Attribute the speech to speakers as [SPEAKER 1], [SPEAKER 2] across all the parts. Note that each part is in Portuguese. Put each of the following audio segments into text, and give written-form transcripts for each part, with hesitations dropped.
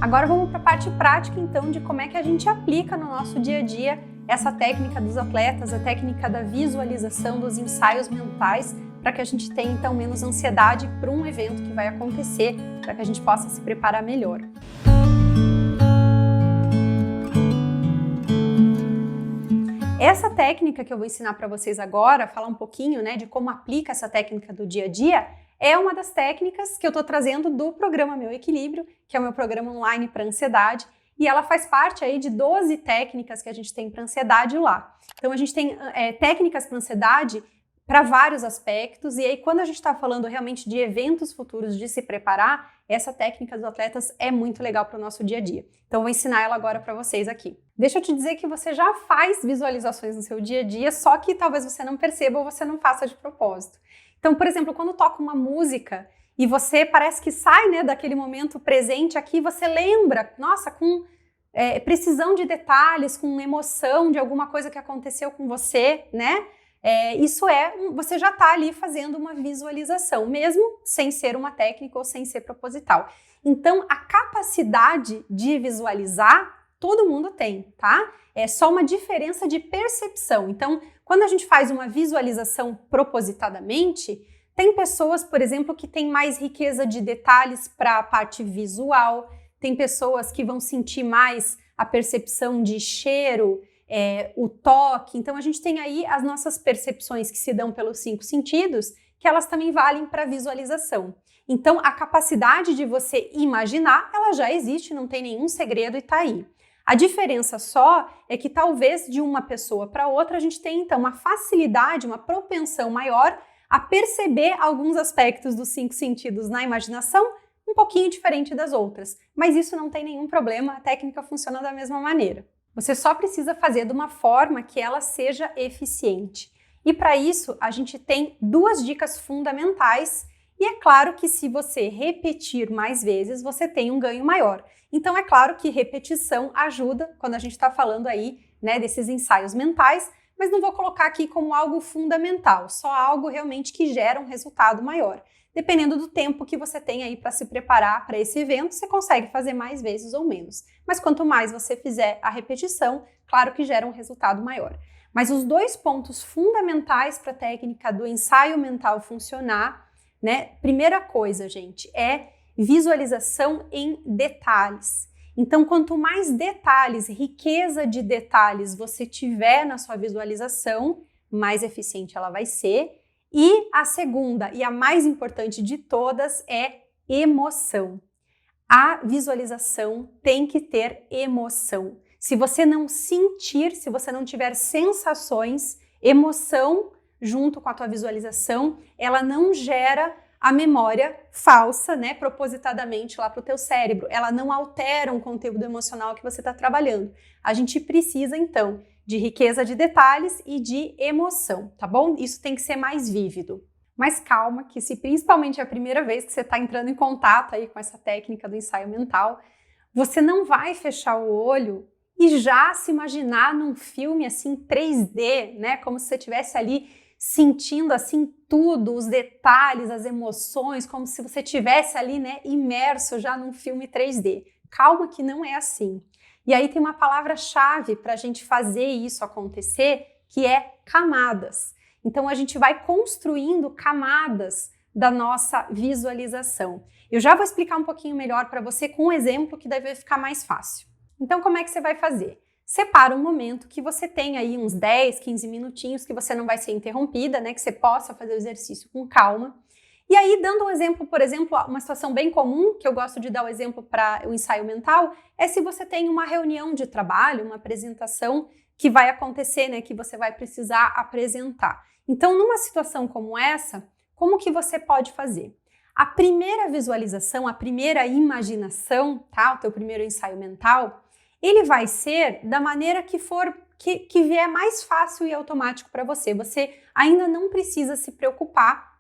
[SPEAKER 1] Agora vamos para a parte prática, então, de como é que a gente aplica no nosso dia a dia essa técnica dos atletas, a técnica da visualização, dos ensaios mentais, para que a gente tenha, então, menos ansiedade para um evento que vai acontecer, para que a gente possa se preparar melhor. Essa técnica que eu vou ensinar para vocês agora, falar um pouquinho, né, de como aplica essa técnica do dia a dia, é uma das técnicas que eu estou trazendo do programa Meu Equilíbrio, que é o meu programa online para ansiedade, e ela faz parte aí de 12 técnicas que a gente tem para ansiedade lá. Então a gente tem técnicas para ansiedade para vários aspectos, e aí quando a gente está falando realmente de eventos futuros, de se preparar, essa técnica dos atletas é muito legal para o nosso dia a dia. Então eu vou ensinar ela agora para vocês aqui. Deixa eu te dizer que você já faz visualizações no seu dia a dia, só que talvez você não perceba ou você não faça de propósito. Então, por exemplo, quando toca uma música e você parece que sai, né, daquele momento presente aqui, você lembra, nossa, com precisão de detalhes, com emoção de alguma coisa que aconteceu com você, né? Você já está ali fazendo uma visualização, mesmo sem ser uma técnica ou sem ser proposital. Então, a capacidade de visualizar, todo mundo tem, tá? É só uma diferença de percepção. Então, quando a gente faz uma visualização propositadamente, tem pessoas, por exemplo, que têm mais riqueza de detalhes para a parte visual, tem pessoas que vão sentir mais a percepção de cheiro, o toque. Então, a gente tem aí as nossas percepções que se dão pelos 5 sentidos, que elas também valem para visualização. Então, a capacidade de você imaginar, ela já existe, não tem nenhum segredo e está aí. A diferença só é que talvez de uma pessoa para outra a gente tenha então uma facilidade, uma propensão maior a perceber alguns aspectos dos 5 sentidos na imaginação um pouquinho diferente das outras. Mas isso não tem nenhum problema, a técnica funciona da mesma maneira. Você só precisa fazer de uma forma que ela seja eficiente. E para isso a gente tem 2 dicas fundamentais. E é claro que se você repetir mais vezes, você tem um ganho maior. Então é claro que repetição ajuda quando a gente está falando aí, né, desses ensaios mentais, mas não vou colocar aqui como algo fundamental, só algo realmente que gera um resultado maior. Dependendo do tempo que você tem aí para se preparar para esse evento, você consegue fazer mais vezes ou menos. Mas quanto mais você fizer a repetição, claro que gera um resultado maior. Mas os 2 pontos fundamentais para a técnica do ensaio mental funcionar, né? Primeira coisa, gente, é visualização em detalhes. Então, quanto mais detalhes, riqueza de detalhes você tiver na sua visualização, mais eficiente ela vai ser. E a segunda e a mais importante de todas é emoção. A visualização tem que ter emoção. Se você não sentir, se você não tiver sensações, emoção junto com a tua visualização, ela não gera a memória falsa, né, propositadamente lá para o teu cérebro. Ela não altera um conteúdo emocional que você está trabalhando. A gente precisa, então, de riqueza de detalhes e de emoção, tá bom? Isso tem que ser mais vívido. Mas calma, que se principalmente é a primeira vez que você está entrando em contato aí com essa técnica do ensaio mental, você não vai fechar o olho e já se imaginar num filme assim 3D, né, como se você estivesse ali sentindo assim tudo, os detalhes, as emoções, como se você estivesse ali, né, imerso já num filme 3D. Calma que não é assim. E aí tem uma palavra-chave para a gente fazer isso acontecer, que é camadas. Então a gente vai construindo camadas da nossa visualização. Eu já vou explicar um pouquinho melhor para você com um exemplo que deve ficar mais fácil. Então como é que você vai fazer? Separa um momento que você tem aí uns 10, 15 minutinhos que você não vai ser interrompida, né? Que você possa fazer o exercício com calma. E aí, dando um exemplo, por exemplo, uma situação bem comum, que eu gosto de dar o exemplo para o ensaio mental, é se você tem uma reunião de trabalho, uma apresentação que vai acontecer, né? Que você vai precisar apresentar. Então, numa situação como essa, como que você pode fazer? A primeira visualização, a primeira imaginação, tá? O teu primeiro ensaio mental, ele vai ser da maneira que for, que vier mais fácil e automático para você. Você ainda não precisa se preocupar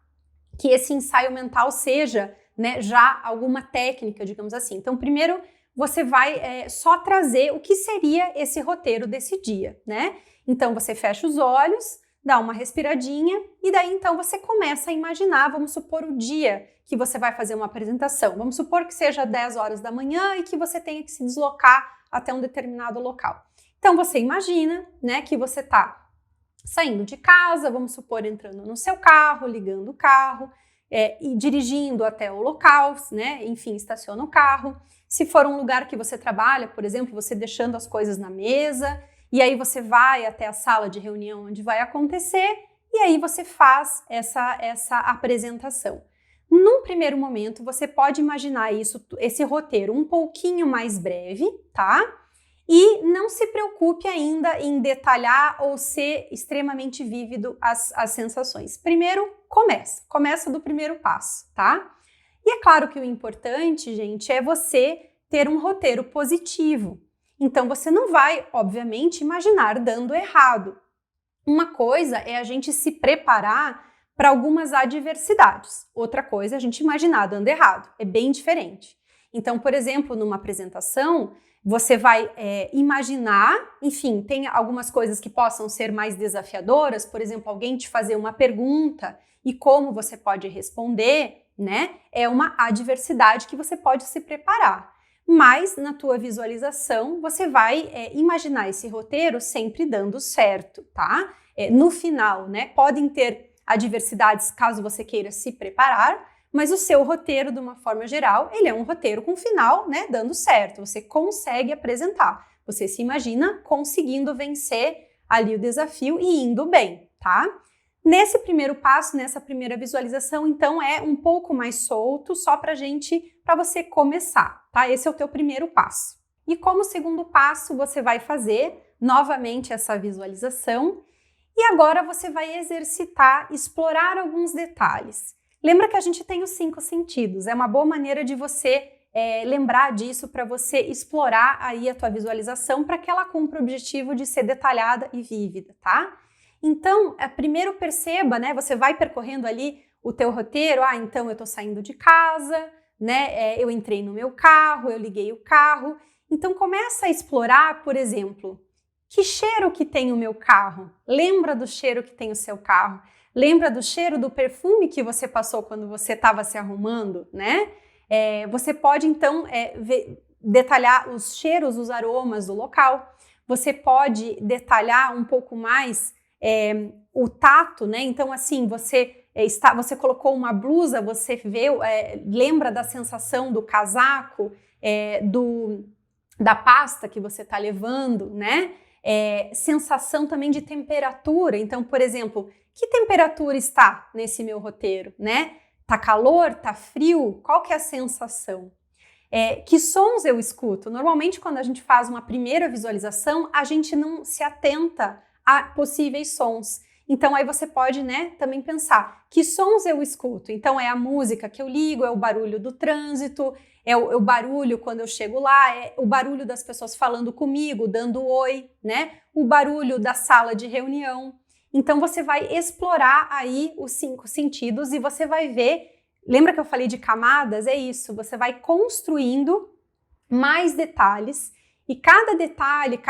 [SPEAKER 1] que esse ensaio mental seja, né, já alguma técnica, digamos assim. Então, primeiro, você vai só trazer o que seria esse roteiro desse dia, né? Então, você fecha os olhos, dá uma respiradinha e daí então você começa a imaginar, vamos supor, o dia que você vai fazer uma apresentação. Vamos supor que seja 10 horas da manhã e que você tenha que se deslocar até um determinado local. Então você imagina, né, que você está saindo de casa, vamos supor, entrando no seu carro, ligando o carro, e dirigindo até o local, né, enfim, estaciona o carro. Se for um lugar que você trabalha, por exemplo, você deixando as coisas na mesa, e aí você vai até a sala de reunião onde vai acontecer, e aí você faz essa apresentação. Num primeiro momento, você pode imaginar esse roteiro um pouquinho mais breve, tá? E não se preocupe ainda em detalhar ou ser extremamente vívido as sensações. Primeiro, começa do primeiro passo, tá? E é claro que o importante, gente, é você ter um roteiro positivo. Então, você não vai, obviamente, imaginar dando errado. Uma coisa é a gente se preparar para algumas adversidades. Outra coisa é a gente imaginar dando errado. É bem diferente. Então, por exemplo, numa apresentação, você vai imaginar, enfim, tem algumas coisas que possam ser mais desafiadoras, por exemplo, alguém te fazer uma pergunta e como você pode responder, né? É uma adversidade que você pode se preparar. Mas na tua visualização, você vai imaginar esse roteiro sempre dando certo, tá? No final, né? Podem ter adversidades caso você queira se preparar, mas o seu roteiro, de uma forma geral, ele é um roteiro com final, né, dando certo. Você consegue apresentar. Você se imagina conseguindo vencer ali o desafio e indo bem, tá? Nesse primeiro passo, nessa primeira visualização, então é um pouco mais solto, só para você começar, tá? Esse é o teu primeiro passo. E como segundo passo, você vai fazer novamente essa visualização e agora você vai exercitar, explorar alguns detalhes. Lembra que a gente tem os 5 sentidos, é uma boa maneira de você lembrar disso para você explorar aí a tua visualização para que ela cumpra o objetivo de ser detalhada e vívida, tá? Então, primeiro perceba, né, você vai percorrendo ali o teu roteiro, então eu tô saindo de casa, né, eu entrei no meu carro, eu liguei o carro, então começa a explorar, por exemplo, que cheiro que tem o meu carro? Lembra do cheiro que tem o seu carro? Lembra do cheiro do perfume que você passou quando você estava se arrumando, né? Você pode, então, detalhar os cheiros, os aromas do local. Você pode detalhar um pouco mais o tato, né? Então, assim, você colocou uma blusa, você lembra da sensação do casaco, da pasta que você está levando, né? Sensação também de temperatura. Então, por exemplo, que temperatura está nesse meu roteiro, né? Tá calor? Tá frio? Qual que é a sensação? Que sons eu escuto? Normalmente, quando a gente faz uma primeira visualização, a gente não se atenta a possíveis sons. Então, aí você pode, né, também pensar, que sons eu escuto? Então, é a música que eu ligo, é o barulho do trânsito, é o barulho quando eu chego lá, é o barulho das pessoas falando comigo, dando oi, né? O barulho da sala de reunião. Então, você vai explorar aí os 5 sentidos e você vai ver, lembra que eu falei de camadas? É isso, você vai construindo mais detalhes e cada detalhe,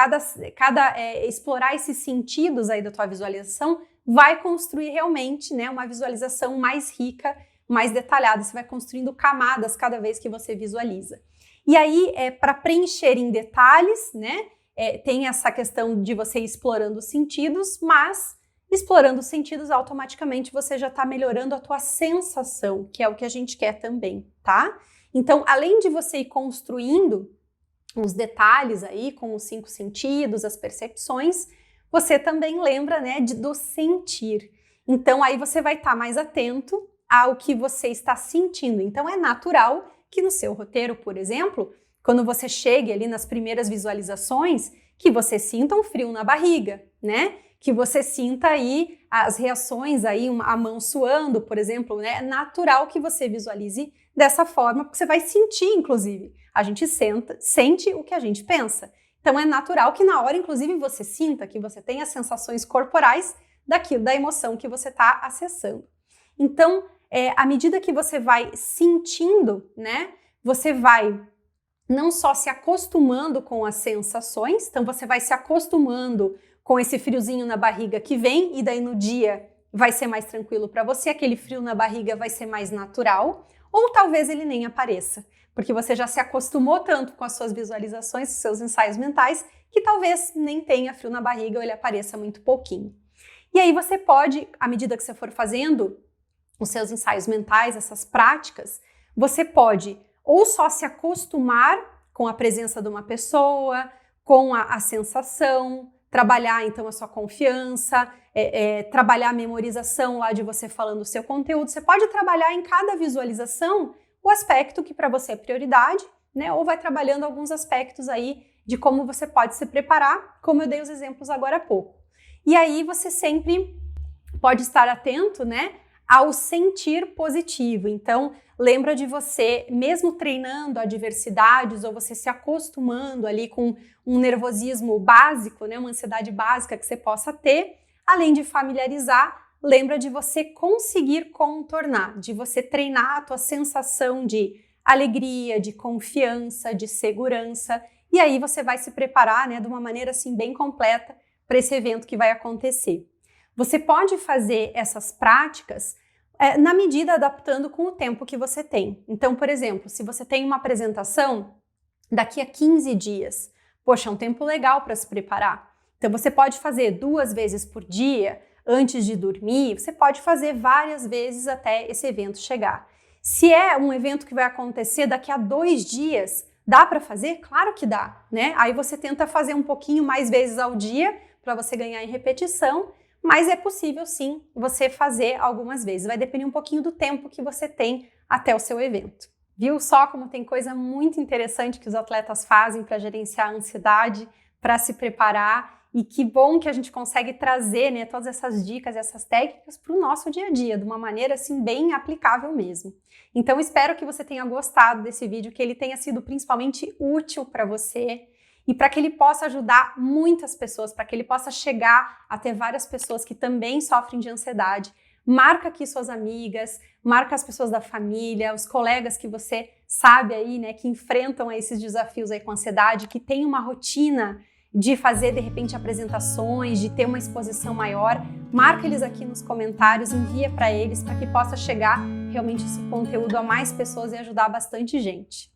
[SPEAKER 1] explorar esses sentidos aí da tua visualização vai construir realmente, né, uma visualização mais rica, mais detalhada. Você vai construindo camadas cada vez que você visualiza. E aí, para preencher em detalhes, né, tem essa questão de você ir explorando os sentidos, mas explorando os sentidos, automaticamente você já está melhorando a tua sensação, que é o que a gente quer também, tá? Então, além de você ir construindo os detalhes aí com os 5 sentidos, as percepções, você também lembra, né, do sentir. Então, aí você vai estar mais atento ao que você está sentindo. Então, é natural que no seu roteiro, por exemplo, quando você chegue ali nas primeiras visualizações, que você sinta um frio na barriga, né? Que você sinta aí as reações, aí a mão suando, por exemplo, né? É natural que você visualize dessa forma, porque você vai sentir, inclusive. A gente sente o que a gente pensa. Então, é natural que na hora, inclusive, você sinta, que você tenha sensações corporais daquilo, da emoção que você está acessando. Então, à medida que você vai sentindo, né? Você vai não só se acostumando com as sensações, então você vai se acostumando com esse friozinho na barriga que vem, e daí no dia vai ser mais tranquilo para você, aquele frio na barriga vai ser mais natural, ou talvez ele nem apareça, porque você já se acostumou tanto com as suas visualizações, os seus ensaios mentais, que talvez nem tenha frio na barriga ou ele apareça muito pouquinho. E aí você pode, à medida que você for fazendo os seus ensaios mentais, essas práticas, você pode ou só se acostumar com a presença de uma pessoa, com a sensação, trabalhar então a sua confiança, trabalhar a memorização lá de você falando o seu conteúdo. Você pode trabalhar em cada visualização o aspecto que para você é prioridade, né? Ou vai trabalhando alguns aspectos aí de como você pode se preparar, como eu dei os exemplos agora há pouco. E aí você sempre pode estar atento, né, ao sentir positivo. Então, lembra de você, mesmo treinando adversidades ou você se acostumando ali com um nervosismo básico, né, uma ansiedade básica que você possa ter, além de familiarizar, lembra de você conseguir contornar, de você treinar a tua sensação de alegria, de confiança, de segurança, e aí você vai se preparar, né, de uma maneira assim bem completa para esse evento que vai acontecer. Você pode fazer essas práticas na medida adaptando com o tempo que você tem. Então, por exemplo, se você tem uma apresentação daqui a 15 dias, poxa, é um tempo legal para se preparar. Então, você pode fazer 2 vezes por dia antes de dormir, você pode fazer várias vezes até esse evento chegar. Se é um evento que vai acontecer daqui a 2 dias, dá para fazer? Claro que dá, né? Aí você tenta fazer um pouquinho mais vezes ao dia para você ganhar em repetição, mas é possível sim você fazer algumas vezes. Vai depender um pouquinho do tempo que você tem até o seu evento. Viu só como tem coisa muito interessante que os atletas fazem para gerenciar a ansiedade, para se preparar, e que bom que a gente consegue trazer, né, todas essas dicas, essas técnicas para o nosso dia a dia, de uma maneira assim bem aplicável mesmo. Então espero que você tenha gostado desse vídeo, que ele tenha sido principalmente útil para você, e para que ele possa ajudar muitas pessoas, para que ele possa chegar até várias pessoas que também sofrem de ansiedade. Marca aqui suas amigas, marca as pessoas da família, os colegas que você sabe aí, né, que enfrentam esses desafios aí com ansiedade, que tem uma rotina de fazer, de repente, apresentações, de ter uma exposição maior. Marca eles aqui nos comentários, envia para eles, para que possa chegar realmente esse conteúdo a mais pessoas e ajudar bastante gente.